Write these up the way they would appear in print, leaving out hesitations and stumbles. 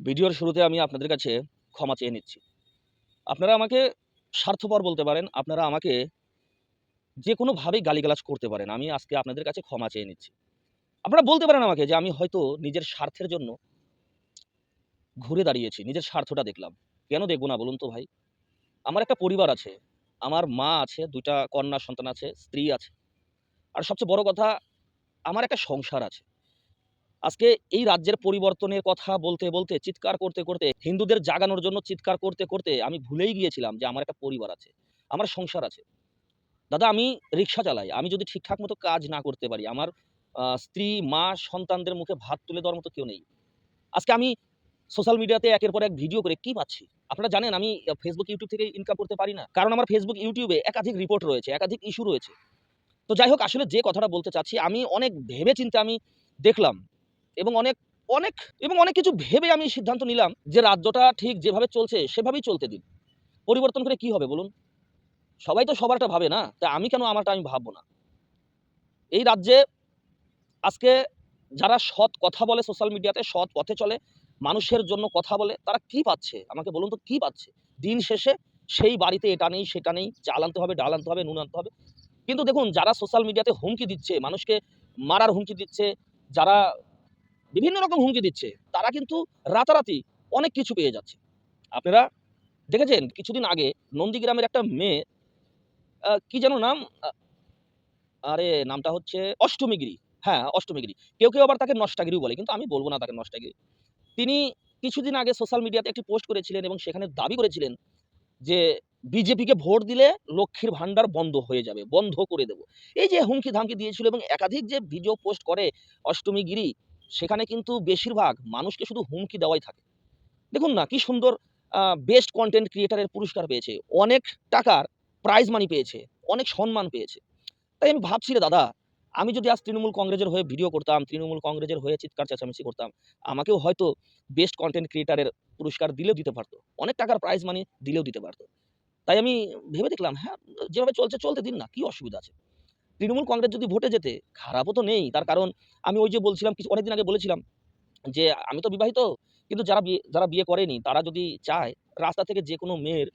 ভিডিওর শুরুতে আমি আপনাদের কাছে ক্ষমা চেয়ে নিচ্ছি। আপনারা আমাকে স্বার্থপর বলতে পারেন, আপনারা আমাকে যেকোনোভাবেই গালিগালাজ করতে পারেন। আমি আজকে আপনাদের কাছে ক্ষমা চেয়ে নিচ্ছি। আপনারা বলতে পারেন আমাকে যে আমি হয়তো নিজের স্বার্থের জন্য ঘুরে দাঁড়িয়েছি, নিজের স্বার্থটা দেখলাম। কেন দেখব না বলুন তো ভাই? আমার একটা পরিবার আছে। আমার মা আছে, ২ টা কন্যা সন্তান আছে, স্ত্রী আছে। আর সবচেয়ে বড় কথা আমার একটা সংসার আছে। আজকে এই রাজ্যের পরিবর্তনের কথা বলতে, চিৎকার করতে, হিন্দুদের জাগানোর জন্য চিৎকার করতে আমি ভুলেই গিয়েছিলাম যে আমার একটা পরিবার আছে। আমার সংসার আছে। দাদা আমি রিক্সা চালাই। আমি যদি ঠিকঠাক মতো কাজ না করতে পারি, আমার স্ত্রী, মা, সন্তানদের মুখে ভাত তুলে দেওয়ার মতো কেউ নেই। আজকে আমি সোশ্যাল মিডিয়াতে একের পর এক ভিডিও করে কি পাচ্ছি? আপনারা জানেন আমি Facebook, YouTube থেকে ইনকাম করতে পারি না। কারণ আমার Facebook, YouTube এ একাধিক রিপোর্ট রয়েছে, একাধিক ইস্যু রয়েছে। তো যাই হোক আসলে যে কথাটা বলতে চাচ্ছি, আমি অনেক ভেবে চিন্তে আমি দেখলাম এবং অনেক অনেক কিছু ভেবে আমি সিদ্ধান্ত নিলাম যে রাজ্যটা ঠিক যেভাবে চলছে সেভাবেই চলতে দিন। পরিবর্তন করে কি হবে বলুন? সবাই তো সবারটা ভাবে না? তা আমি কেন আমারটা আমি ভাববো না? এই রাজ্যে আজকে যারা সৎ কথা বলে সোশ্যাল মিডিয়াতে, সৎ পথে চলে, মানুষের জন্য কথা বলে, তারা কি পাচ্ছে? আমাকে বলুন তো কি পাচ্ছে? দিন শেষে সেই বাড়িতে এটা নেই, সেটা নেই, চাল আনতে হবে, ডাল আনতে হবে, নুন আনতে হবে। কিন্তু দেখুন যারা সোশ্যাল মিডিয়াতে হুমকি দিচ্ছে, মানুষকে মারার হুমকি দিচ্ছে, যারা বিভিন্ন রকম হুমকি দিচ্ছে, তারা কিন্তু রাতারাতি অনেক কিছু পেয়ে যাচ্ছে। আপনারা দেখেছেন কিছুদিন আগে নন্দীগ্রামের একটা মেয়ে কি যেন নাম? আরে নামটা হচ্ছে অষ্টমীগিরি। হ্যাঁ, অষ্টমীগিরি। কেউ আবার তাকে নষ্টাগিরিও বলে। কিন্তু আমি বলব না তাকে নষ্টাগিরি। তিনি কিছুদিন আগে সোশ্যাল মিডিয়াতে একটি পোস্ট করেছিলেন এবং সেখানে দাবি করেছিলেন যে, "বিজেপিকে ভোট দিলে লক্ষ্মীর ভান্ডার বন্ধ হয়ে যাবে। বন্ধ করে দেব।" এই যে হুমকি-ধামকি দিয়েছিল এবং একাধিক যে ভিডিও পোস্ট করে অষ্টমীগিরি, সেখানে কিন্তু বেশিরভাগ মানুষকে শুধু হুমকি দেওয়াই থাকে। দেখুন না কি সুন্দর বেস্ট কনটেন্ট ক্রিয়েটর এর পুরস্কার পেয়েছে। অনেক টাকার প্রাইজ মানি পেয়েছে। অনেক সম্মান পেয়েছে। তাই আমি ভাবছি রে দাদা, আমি যদি আজ তৃণমূল কংগ্রেসের হয়ে ভিডিও করতাম, তৃণমূল কংগ্রেসের হয়ে চিৎকার চেঁচামেচি করতাম, আমাকেও হয়তো বেস্ট কনটেন্ট ক্রিয়েটর এর পুরস্কার দিলেও দিতে পারত। অনেক টাকার প্রাইজ মানি দিলেও দিতে পারত। তাই আমি ভেবে দেখলাম, হ্যাঁ, যেভাবে চলছে চলতে দিন না। কি অসুবিধা আছে? তৃণমূল কংগ্রেস যদি ভোটে যেতে, খারাপও তো নেই। তার কারণ আমি ওই যে বলছিলাম অনেকদিন আগে বলেছিলাম যে, আমি তো বিবাহিত। কিন্তু যারা বিয়ে করেনি তারা যদি চায়, রাস্তা থেকে যেকোনো মেয়ের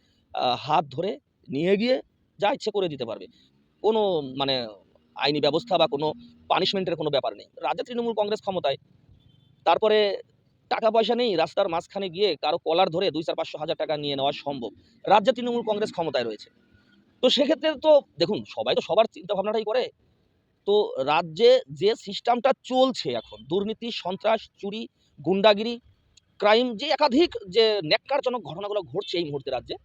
হাত ধরে নিয়ে গিয়ে যা ইচ্ছে করে দিতে পারবে। কোনো মানে আইনি ব্যবস্থা বা কোনো পানিশমেন্ট এর কোনো ব্যাপার নেই। রাজ্যে তৃণমূল কংগ্রেস ক্ষমতায়। তারপরে টাকা পয়সা নেই, রাস্তার মাঝখানে গিয়ে কারো কলার ধরে ২, ৪, ৫০০ হাজার টাকা নিয়ে নেওয়া সম্ভব। রাজ্যে তৃণমূল কংগ্রেস ক্ষমতায় রয়েছে। তো সেক্ষেত্রে তো দেখুন সবাই তো সবার চিন্তা ভাবনাটাই করে। তো রাজ্যে যে সিস্টেমটা চলছে এখন দুর্নীতি, সন্ত্রাস, চুরি, গুন্ডাগিরি, ক্রাইম যে একাধিক যে ন্যক্কারজনক ঘটনাগুলো ঘটছে এই মুহূর্তে রাজ্যে,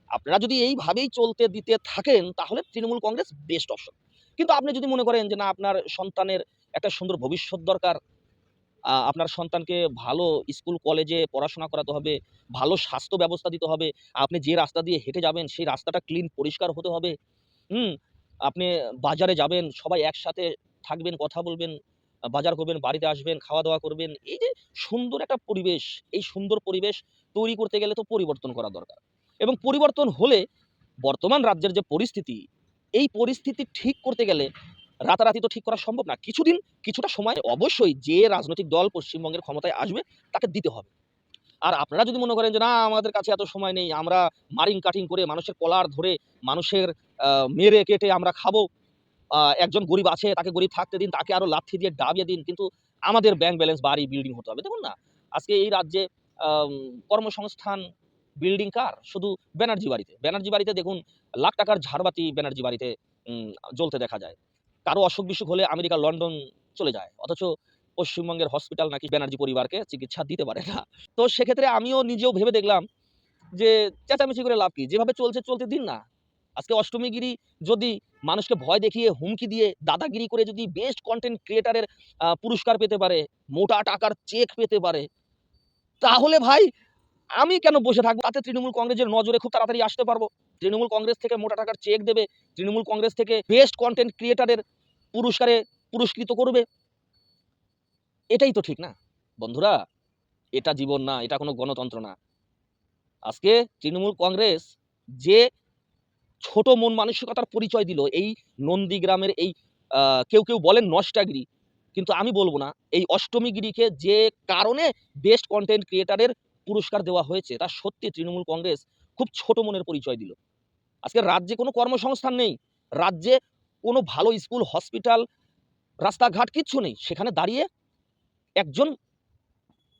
আপনারা যদি এইভাবেই চলতে দিতে থাকেন তাহলে তৃণমূল কংগ্রেস বেস্ট অপশন। কিন্তু আপনি যদি মনে করেন যে না আপনার সন্তানের একটা সুন্দর ভবিষ্যৎ দরকার, আপনার সন্তানকে ভালো স্কুল কলেজে পড়াশোনা করাতে হবে, ভালো স্বাস্থ্য ব্যবস্থা দিতে হবে, আপনি যে রাস্তা দিয়ে হেঁটে যাবেন সেই রাস্তাটা ক্লিন পরিষ্কার হতে হবে। হুম? আপনি বাজারে যাবেন, সবাই একসাথে থাকবেন, কথা বলবেন, বাজার করবেন, বাড়িতে আসবেন, খাওয়া-দাওয়া করবেন। এই যে সুন্দর একটা পরিবেশ, এই সুন্দর পরিবেশ তৈরি করতে গেলে তো পরিবর্তন করা দরকার। এবং পরিবর্তন হলে বর্তমান রাজ্যের যে পরিস্থিতি, এই পরিস্থিতি ঠিক করতে গেলে রাতারাতি তো ঠিক করা সম্ভব না। কিছুটা সময় অবশ্যই যে রাজনৈতিক দল পশ্চিমবঙ্গের ক্ষমতায় আসবে তাকে দিতে হবে। আর আপনারা যদি মনে করেন যে, "না আমাদের কাছে এত সময় নেই। আমরা মারিং-কাটিং করে মানুষের কলার ধরে, মানুষের আ মেরে কেটে আমরা খাবো। একজন গরিব আছে তাকে গরিব থাকতে দিন, তাকে আরো লাথি দিয়ে ডাবিয়ে দিন। কিন্তু আমাদের ব্যাংক ব্যালেন্স, বাড়ি, বিল্ডিং হতে হবে।" দেখুন না, আজকে এই রাজ্যে আম কর্মসংস্থান বিল্ডিং কার? শুধু ব্যানার্জি বাড়িতে। ব্যানার্জি বাড়িতে দেখুন লাখ টাকার ঝাড়বাতি ব্যানার্জি বাড়িতে উম জ্বলতে দেখা যায়। কারো অসুখ-বিসুখ হলে আমেরিকা, লন্ডন চলে যায়। অথচ পশ্চিমবঙ্গের হসপিটাল নাকি ব্যানার্জি পরিবারকে চিকিৎসা দিতে পারে না। তো সেক্ষেত্রে আমিও নিজেও ভেবে দেখলাম যে চেঁচামেচি করে লাভ কি? যেভাবে চলছে চলতে দিন না। আজকে অষ্টমীগিরি যদি মানুষকে ভয় দেখিয়ে, হুমকি দিয়ে, দাদাগিরি করে যদি বেস্ট কনটেন্ট ক্রিয়েটর এর পুরস্কার পেতে পারে, মোটা টাকার চেক পেতে পারে, তাহলে ভাই আমি কেন বসে থাকবো? তাতে তৃণমূল কংগ্রেসের নজরে খুব তাড়াতাড়ি আসতে পারবো। তৃণমূল কংগ্রেস থেকে মোটা টাকার চেক দেবে। তৃণমূল কংগ্রেস থেকে বেস্ট কনটেন্ট ক্রিয়েটর এর পুরস্কারে পুরস্কৃত করবে। এটাই তো ঠিক না? বন্ধুরা, এটা জীবন না, এটা কোনো গণতন্ত্র না। আজকে তৃণমূল কংগ্রেস যে ছোট মন মানসিকতার পরিচয় দিল এই নন্দীগ্রামের এই কেউ বলেন নষ্টাগিরি। কিন্তু আমি বলব না। এই অষ্টমীগিরিকে যে কারণে বেস্ট কনটেন্ট ক্রিয়েটর এর পুরস্কার দেওয়া হয়েছে তা সত্যি তৃণমূল কংগ্রেস খুব ছোট মনের পরিচয় দিল। আজকে রাজ্যে কোনো কর্মসংস্থান নেই। রাজ্যে কোনো ভালো স্কুল, হসপিটাল, রাস্তাঘাট কিচ্ছু নেই। সেখানে দাঁড়িয়ে একজন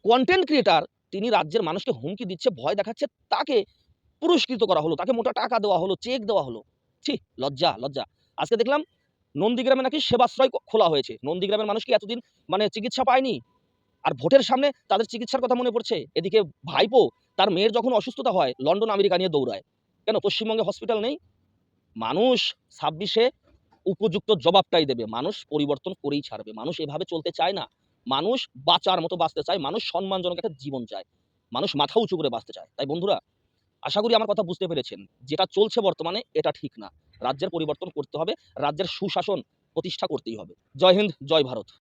কনটেন্ট ক্রিয়েটর তিনি রাজ্যের মানুষকে হুমকি দিচ্ছে, ভয় দেখাচ্ছে, তাকে পুরস্কৃত করা হলো। তাকে মোটা টাকা দেওয়া হলো, চেক দেওয়া হলো। ছি! লজ্জা, লজ্জা। আজকে দেখলাম নন্দীগ্রামে নাকি সেবাশ্রয় খোলা হয়েছে। নন্দীগ্রামের মানুষ কি এতদিন চিকিৎসা পায়নি? আর ভোটের সামনে তাদের চিকিৎসার কথা মনে পড়ছে। এদিকে ভাইপো তার মেয়ের যখন অসুস্থতা হয় লন্ডন, আমেরিকা নিয়ে দৌড়ায়। কেন পশ্চিমবঙ্গে হসপিটাল নেই? মানুষ ২৬ এ উপযুক্ত জবাবটাই দেবে। মানুষ পরিবর্তন করেই ছাড়বে। মানুষ এভাবে চলতে চায় না। মানুষ বাঁচার মতো বাঁচতে চায়। মানুষ সম্মানজনক একটা জীবন চায়। মানুষ মাথা উঁচু করে বাঁচতে চায়। তাই বন্ধুরা, আশা করি আমার কথা বুঝতে পেরেছেন। যেটা চলছে বর্তমানে এটা ঠিক না। রাজ্যের পরিবর্তন করতে হবে। রাজ্যের সুশাসন প্রতিষ্ঠা করতেই হবে। জয় হিন্দ, জয় ভারত।